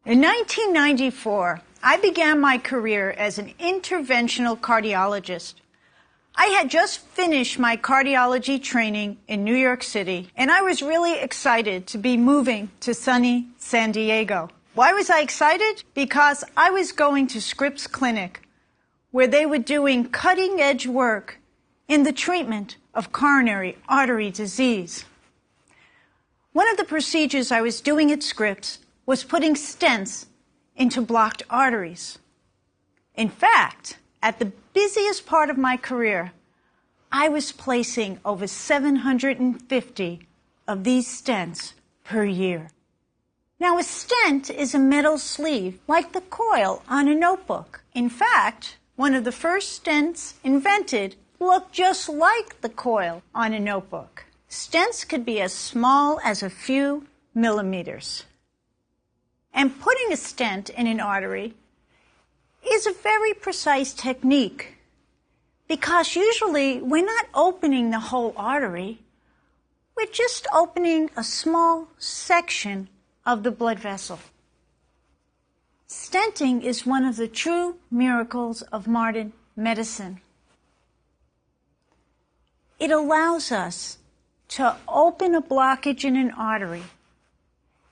In 1994, I began my career as an interventional cardiologist. I had just finished my cardiology training in New York City, and I was really excited to be moving to sunny San Diego. Why was I excited? Because I was going to Scripps Clinic, where they were doing cutting-edge work in the treatment of coronary artery disease. One of the procedures I was doing at Scripps was putting stents into blocked arteries. In fact, at the busiest part of my career, I was placing over 750 of these stents per year. Now, a stent is a metal sleeve, like the coil on a notebook. In fact, one of the first stents invented looked just like the coil on a notebook. Stents could be as small as a few millimeters. And putting a stent in an artery is a very precise technique because usually we're not opening the whole artery, we're just opening a small section of the blood vessel. Stenting is one of the true miracles of modern medicine. It allows us to open a blockage in an artery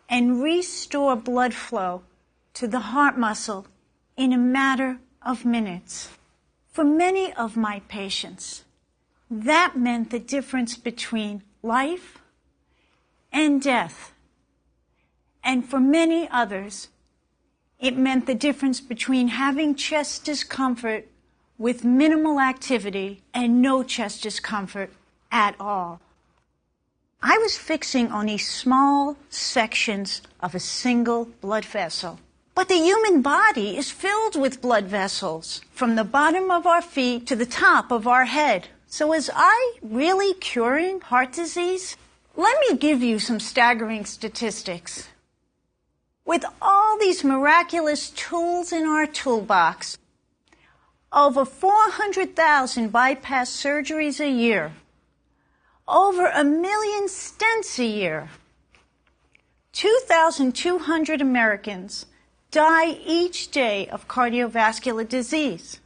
and restore blood flow to the heart muscle in a matter of minutes. For many of my patients, that meant the difference between life and death. And for many others, it meant the difference between having chest discomfort with minimal activity and no chest discomfort at all. I was fixing only small sections of a single blood vessel. But the human body is filled with blood vessels from the bottom of our feet to the top of our head. So was I really curing heart disease? Let me give you some staggering statistics. With all these miraculous tools in our toolbox, over 400,000 bypass surgeries a year, over 1 million stents a year, 2,200 Americans die each day of cardiovascular disease.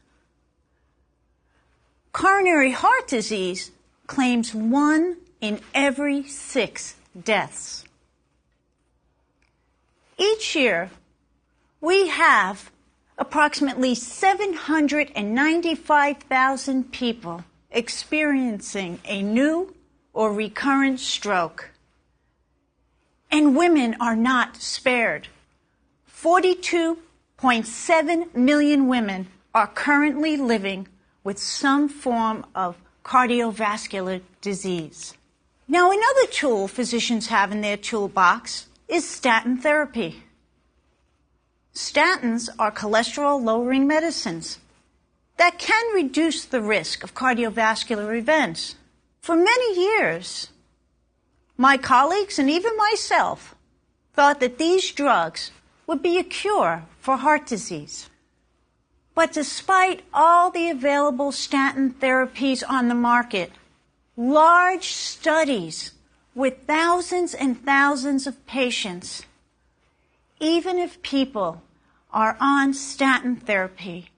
Coronary heart disease claims 1 in every 6 deaths. Each year, we have approximately 795,000 people experiencing a new or recurrent stroke. And women are not spared. 42.7 million women are currently living with some form of cardiovascular disease. Now, another tool physicians have in their toolbox is statin therapy. Statins are cholesterol-lowering medicines that can reduce the risk of cardiovascular events. For many years, my colleagues and even myself thought that these drugs would be a cure for heart disease. But despite all the available statin therapies on the market, large studies with thousands and thousands of patients, even if people are on statin therapy,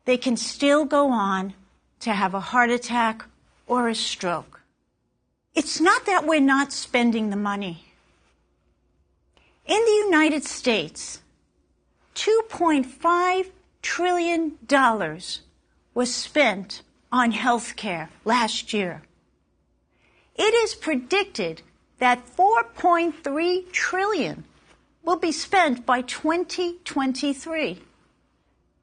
they can still go on to have a heart attack or a stroke. It's not that we're not spending the money. In the United States, $2.5 trillion was spent on health care last year. It is predicted that $4.3 trillion will be spent by 2023.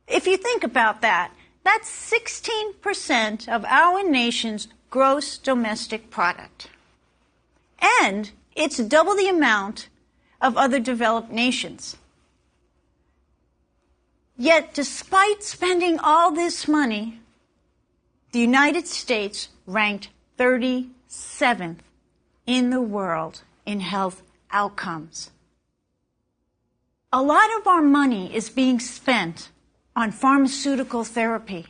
If you think about that, that's 16% of our nation's gross domestic product. And it's double the amount of other developed nations. Yet, despite spending all this money, the United States ranked 37th in the world in health outcomes. A lot of our money is being spent on pharmaceutical therapy.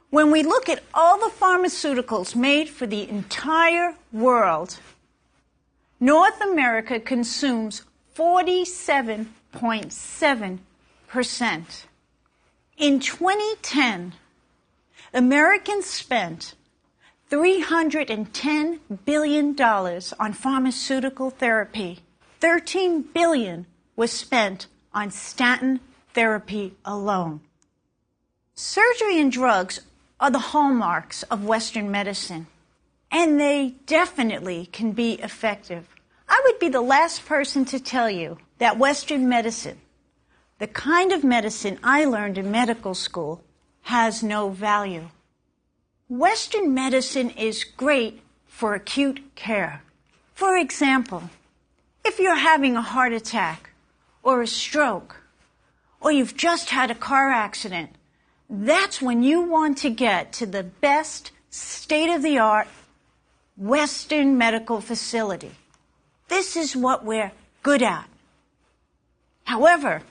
When we look at all the pharmaceuticals made for the entire world, North America consumes 47.7%. In 2010, Americans spent $310 billion on pharmaceutical therapy. $13 billion was spent on statin therapy alone. Surgery and drugs are the hallmarks of Western medicine, and they definitely can be effective. I would be the last person to tell you that Western medicine, the kind of medicine I learned in medical school, has no value. Western medicine is great for acute care. For example, if you're having a heart attack or a stroke, or you've just had a car accident, that's when you want to get to the best state-of-the-art Western medical facility. This is what we're good at. However,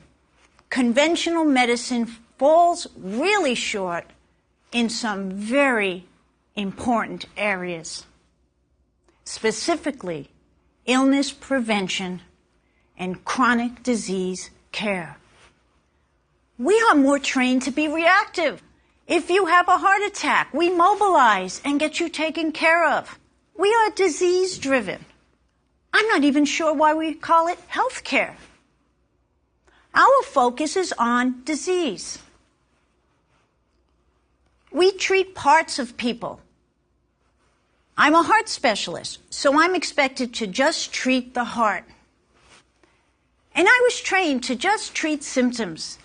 conventional medicine falls really short in some very important areas, specifically illness prevention and chronic disease care. We are more trained to be reactive. If you have a heart attack, we mobilize and get you taken care of. We are disease-driven. I'm not even sure why we call it health care. Our focus is on disease. We treat parts of people. I'm a heart specialist, so I'm expected to just treat the heart. And I was trained to just treat symptoms,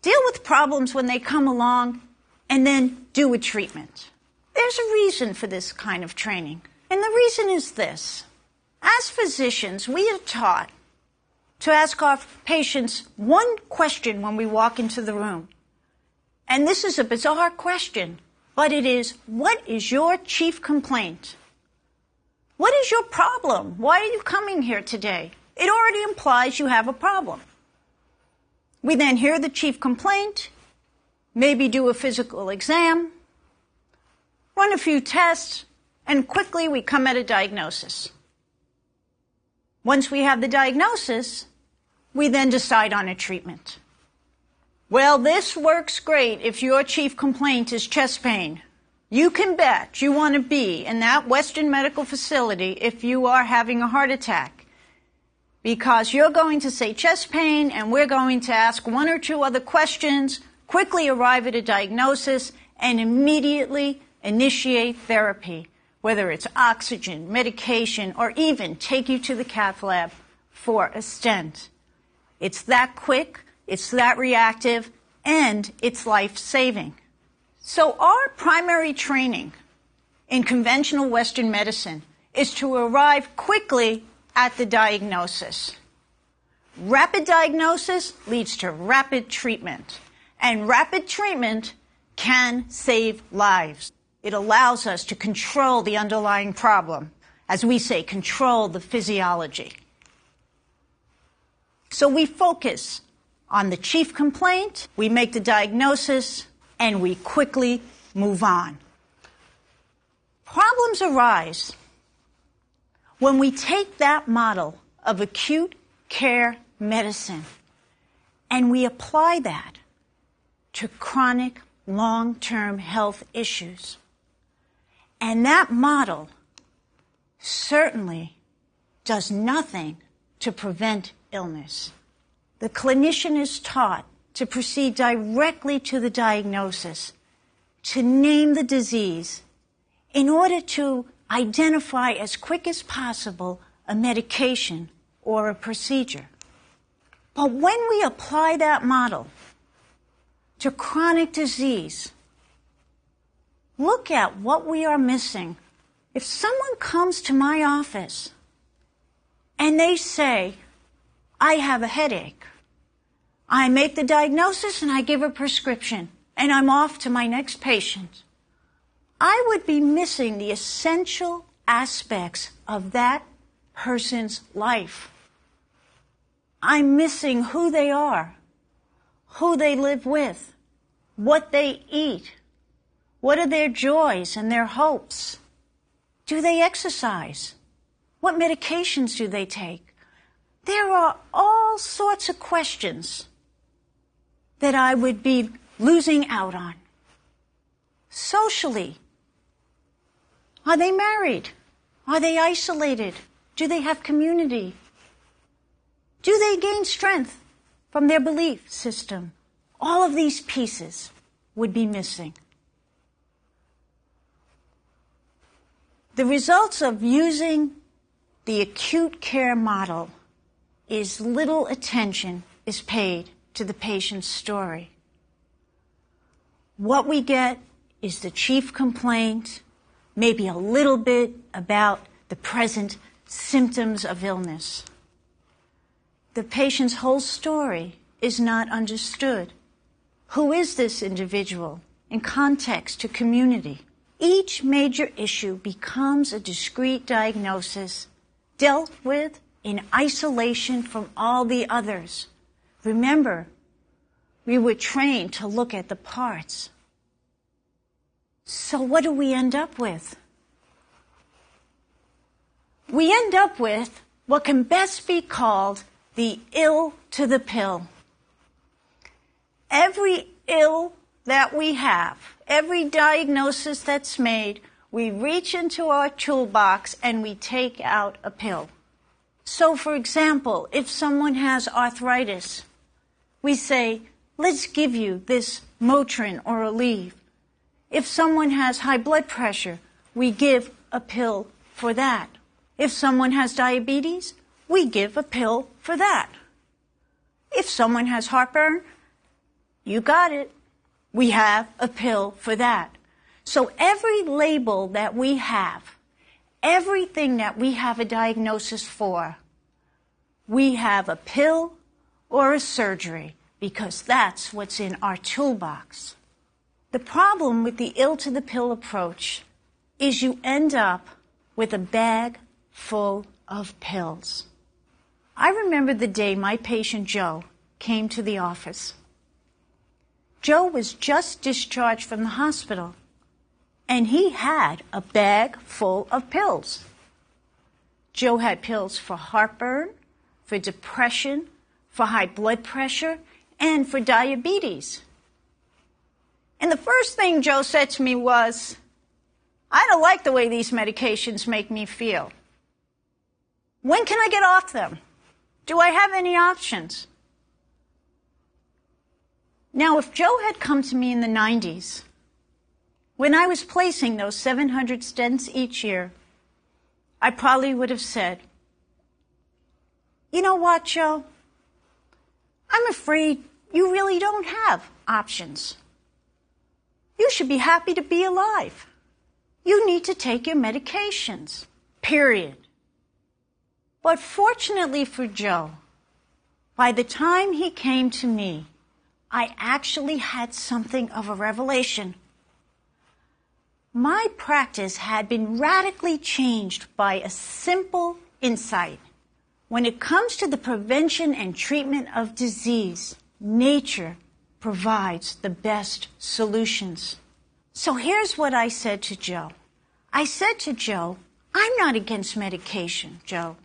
deal with problems when they come along, and then do a treatment. There's a reason for this kind of training, and the reason is this. As physicians, we are taught to ask our patients one question when we walk into the room. And this is a bizarre question, but it is, what is your chief complaint? What is your problem? Why are you coming here today? It already implies you have a problem. We then hear the chief complaint, maybe do a physical exam, run a few tests, and quickly we come at a diagnosis. Once we have the diagnosis, we then decide on a treatment. Well, this works great if your chief complaint is chest pain. You can bet you want to be in that Western medical facility if you are having a heart attack, because you're going to say chest pain and we're going to ask one or two other questions, quickly arrive at a diagnosis, and immediately initiate therapy, whether it's oxygen, medication, or even take you to the cath lab for a stent. It's that quick, it's that reactive, and it's life-saving. So our primary training in conventional Western medicine is to arrive quickly at the diagnosis. Rapid diagnosis leads to rapid treatment, and rapid treatment can save lives. It allows us to control the underlying problem, as we say, control the physiology. So we focus on the chief complaint, we make the diagnosis, and we quickly move on. Problems arise when we take that model of acute care medicine and we apply that to chronic, long-term health issues. And that model certainly does nothing to prevent illness. The clinician is taught to proceed directly to the diagnosis, to name the disease, in order to identify as quick as possible a medication or a procedure. But when we apply that model to chronic disease, look at what we are missing. If someone comes to my office and they say, I have a headache, I make the diagnosis and I give a prescription, and I'm off to my next patient, I would be missing the essential aspects of that person's life. I'm missing who they are, who they live with, what they eat, what are their joys and their hopes. Do they exercise? What medications do they take? there are all sorts of questions that I would be losing out on. Socially, are they married? Are they isolated? Do they have community? Do they gain strength from their belief system? All of these pieces would be missing. The results of using the acute care model is little attention is paid to the patient's story. What we get is the chief complaint, maybe a little bit about the present symptoms of illness. The patient's whole story is not understood. Who is this individual in context to community? Each major issue becomes a discrete diagnosis dealt with in isolation from all the others. Remember, we were trained to look at the parts. So what do we end up with? We end up with what can best be called the ill to the pill. Every ill that we have, every diagnosis that's made, we reach into our toolbox and we take out a pill. So, for example, if someone has arthritis, we say, let's give you this Motrin or Aleve. If someone has high blood pressure, we give a pill for that. If someone has diabetes, we give a pill for that. If someone has heartburn, you got it. We have a pill for that. So every label that we have, everything that we have a diagnosis for, we have a pill or a surgery because that's what's in our toolbox. The problem with the ill to the pill approach is you end up with a bag full of pills. I remember the day my patient Joe came to the office. Joe was just discharged from the hospital, and he had a bag full of pills. Joe had pills for heartburn, for depression, for high blood pressure, and for diabetes. And the first thing Joe said to me was, I don't like the way these medications make me feel. When can I get off them? Do I have any options? Now, if Joe had come to me in the 90s, when I was placing those 700 stents each year, I probably would have said, you know what, Joe? I'm afraid you really don't have options. You should be happy to be alive. You need to take your medications, period. But fortunately for Joe, by the time he came to me, I actually had something of a revelation. My practice had been radically changed by a simple insight. When it comes to the prevention and treatment of disease, nature provides the best solutions. So here's what I said to Joe. I said to Joe, I'm not against medication, Joe.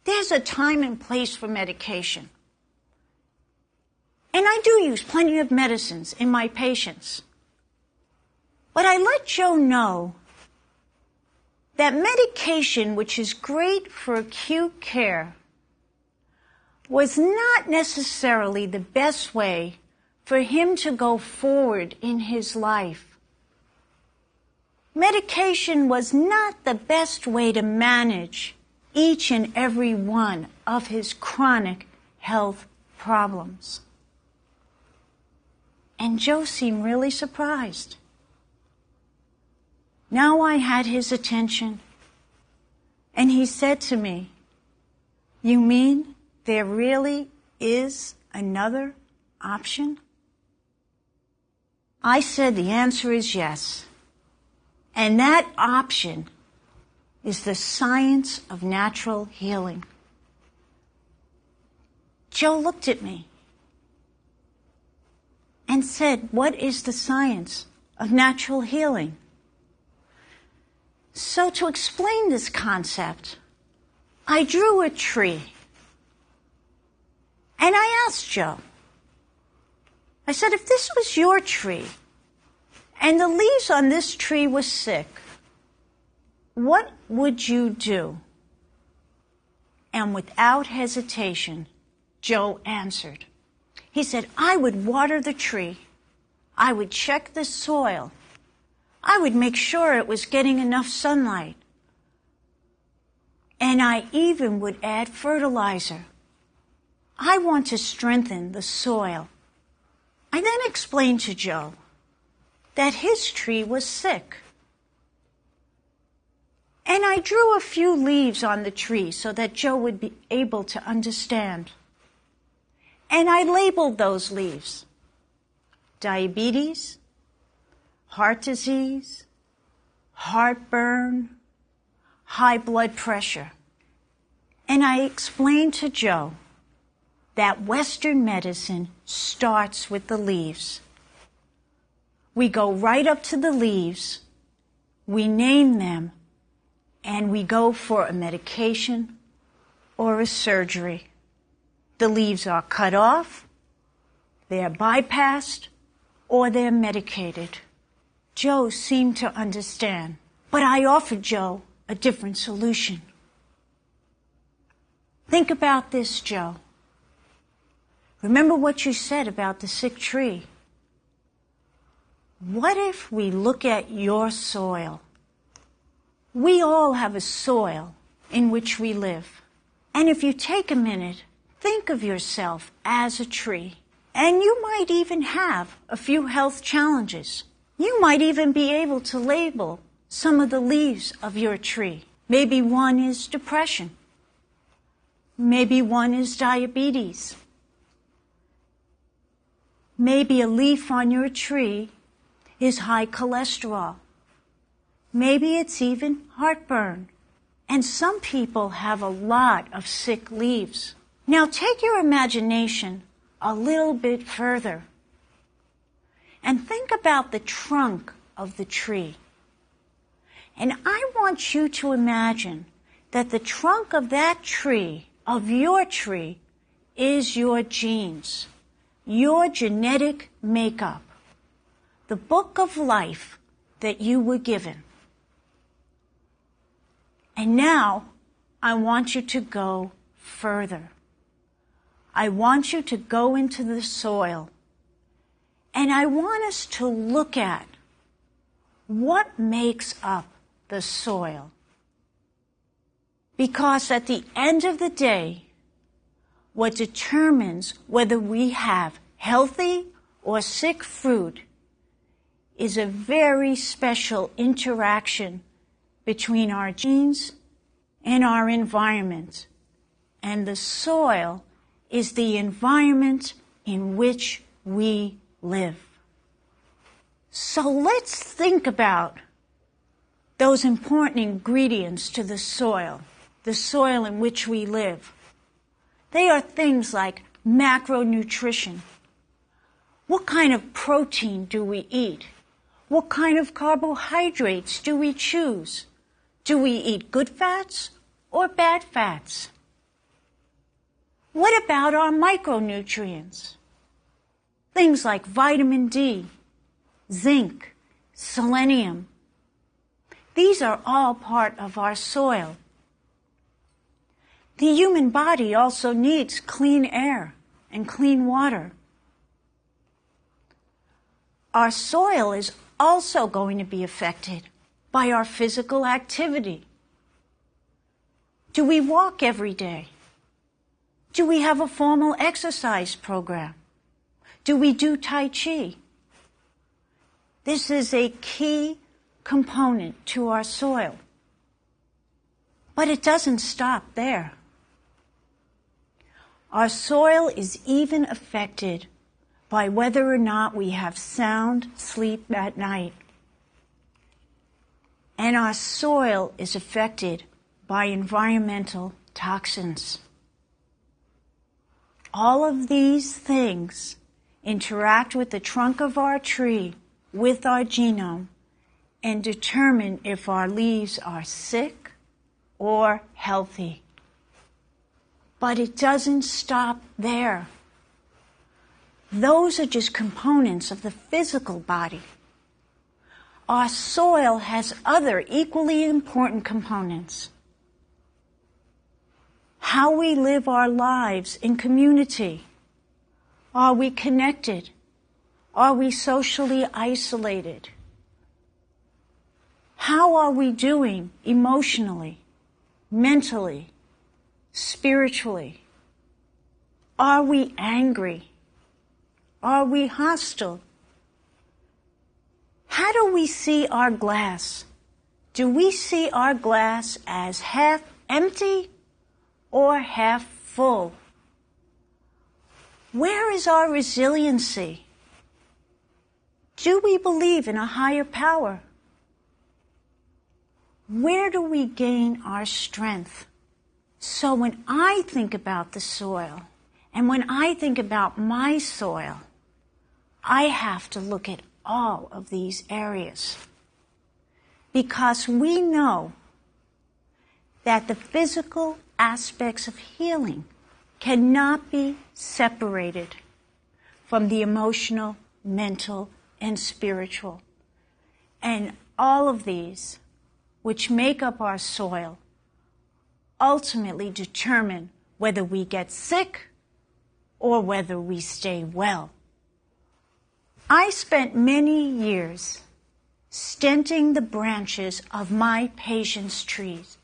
There's a time and place for medication. And I do use plenty of medicines in my patients. But I let Joe know that medication, which is great for acute care, was not necessarily the best way for him to go forward in his life. Medication was not the best way to manage each and every one of his chronic health problems. And Joe seemed really surprised. Now I had his attention, and he said to me, you mean there really is another option? I said the answer is yes. And that option is the science of natural healing. Joe looked at me and said, what is the science of natural healing? So to explain this concept, I drew a tree. And I asked Joe, I said, if this was your tree and the leaves on this tree were sick, what would you do? And without hesitation, Joe answered. He said, I would water the tree. I would check the soil. I would make sure it was getting enough sunlight. And I even would add fertilizer. I want to strengthen the soil. I then explained to Joe that his tree was sick. And I drew a few leaves on the tree so that Joe would be able to understand. And I labeled those leaves: diabetes, heart disease, heartburn, high blood pressure. And I explained to Joe that Western medicine starts with the leaves. We go right up to the leaves, we name them, and we go for a medication or a surgery. The leaves are cut off, they're bypassed, or they're medicated. Joe seemed to understand, but I offered Joe a different solution. Think about this, Joe. Remember what you said about the sick tree. What if we look at your soil? We all have a soil in which we live. And if you take a minute, think of yourself as a tree. And you might even have a few health challenges. You might even be able to label some of the leaves of your tree. Maybe one is depression. Maybe one is diabetes. Maybe a leaf on your tree is high cholesterol. Maybe it's even heartburn. And some people have a lot of sick leaves. Now take your imagination a little bit further and think about the trunk of the tree. And I want you to imagine that the trunk of that tree, of your tree, is your genes, your genetic makeup, the book of life that you were given. And now I want you to go further. I want you to go into the soil. And I want us to look at what makes up the soil. Because at the end of the day, what determines whether we have healthy or sick fruit is a very special interaction between our genes and our environment. And the soil is the environment in which we live. So let's think about those important ingredients to the soil in which we live. They are things like macronutrition. What kind of protein do we eat? What kind of carbohydrates do we choose? Do we eat good fats or bad fats? What about our micronutrients? Things like vitamin D, zinc, selenium. These are all part of our soil. The human body also needs clean air and clean water. Our soil is also going to be affected by our physical activity. Do we walk every day? Do we have a formal exercise program? Do we do Tai Chi? This is a key component to our soil. But it doesn't stop there. Our soil is even affected by whether or not we have sound sleep at night. And our soil is affected by environmental toxins. All of these things interact with the trunk of our tree, with our genome, and determine if our leaves are sick or healthy. But it doesn't stop there. Those are just components of the physical body. Our soil has other equally important components. How we live our lives in community. Are we connected? Are we socially isolated? How are we doing emotionally, mentally, spiritually? Are we angry? Are we hostile? How do we see our glass? Do we see our glass as half empty or half full? Where is our resiliency? Do we believe in a higher power? Where do we gain our strength? So when I think about the soil, and when I think about my soil, I have to look at all of these areas. Because we know that the physical aspects of healing cannot be separated from the emotional, mental, and spiritual. And all of these, which make up our soil, ultimately determine whether we get sick or whether we stay well. I spent many years stenting the branches of my patients' trees.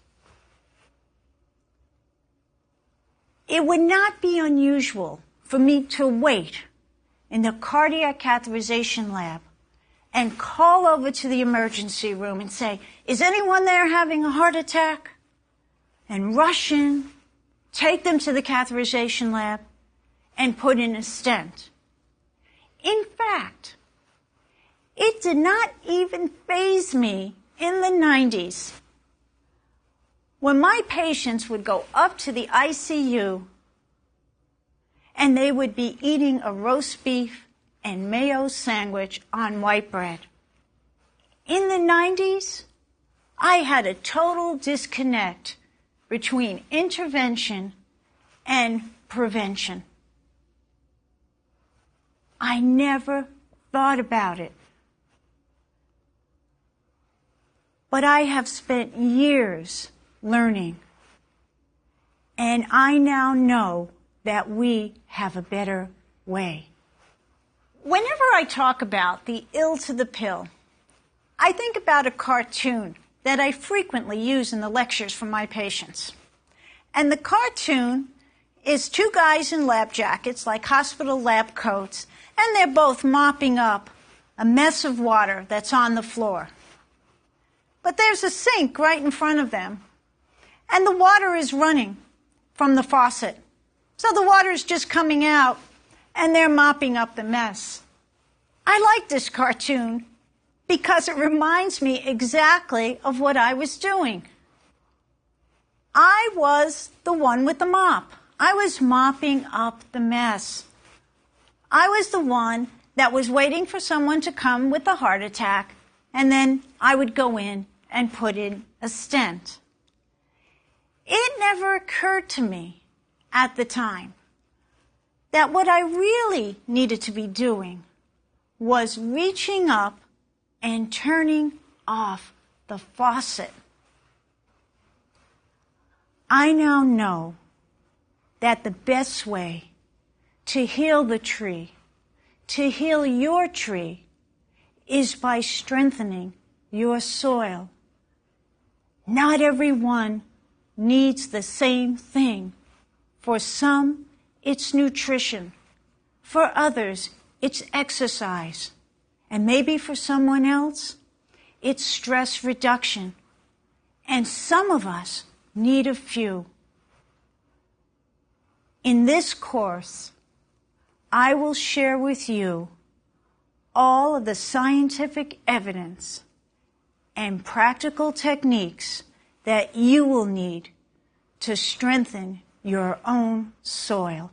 It would not be unusual for me to wait in the cardiac catheterization lab and call over to the emergency room and say, "Is anyone there having a heart attack?" And rush in, take them to the catheterization lab, and put in a stent. In fact, it did not even faze me in the 90s when my patients would go up to the ICU and they would be eating a roast beef and mayo sandwich on white bread. In the 90s, I had a total disconnect between intervention and prevention. I never thought about it. But I have spent years learning, and I now know that we have a better way. Whenever I talk about the ill to the pill, I think about a cartoon that I frequently use in the lectures for my patients. And the cartoon is two guys in lab jackets, like hospital lab coats, and they're both mopping up a mess of water that's on the floor. But there's a sink right in front of them, and the water is running from the faucet. So the water is just coming out, and they're mopping up the mess. I like this cartoon because it reminds me exactly of what I was doing. I was the one with the mop. I was mopping up the mess. I was the one that was waiting for someone to come with a heart attack, and then I would go in and put in a stent. It never occurred to me at the time that what I really needed to be doing was reaching up and turning off the faucet. I now know that the best way to heal the tree, to heal your tree, is by strengthening your soil. Not everyone needs the same thing. For some, it's nutrition. For others, it's exercise. And maybe for someone else, it's stress reduction. And some of us need a few. In this course, I will share with you all of the scientific evidence and practical techniques that you will need to strengthen your own soil.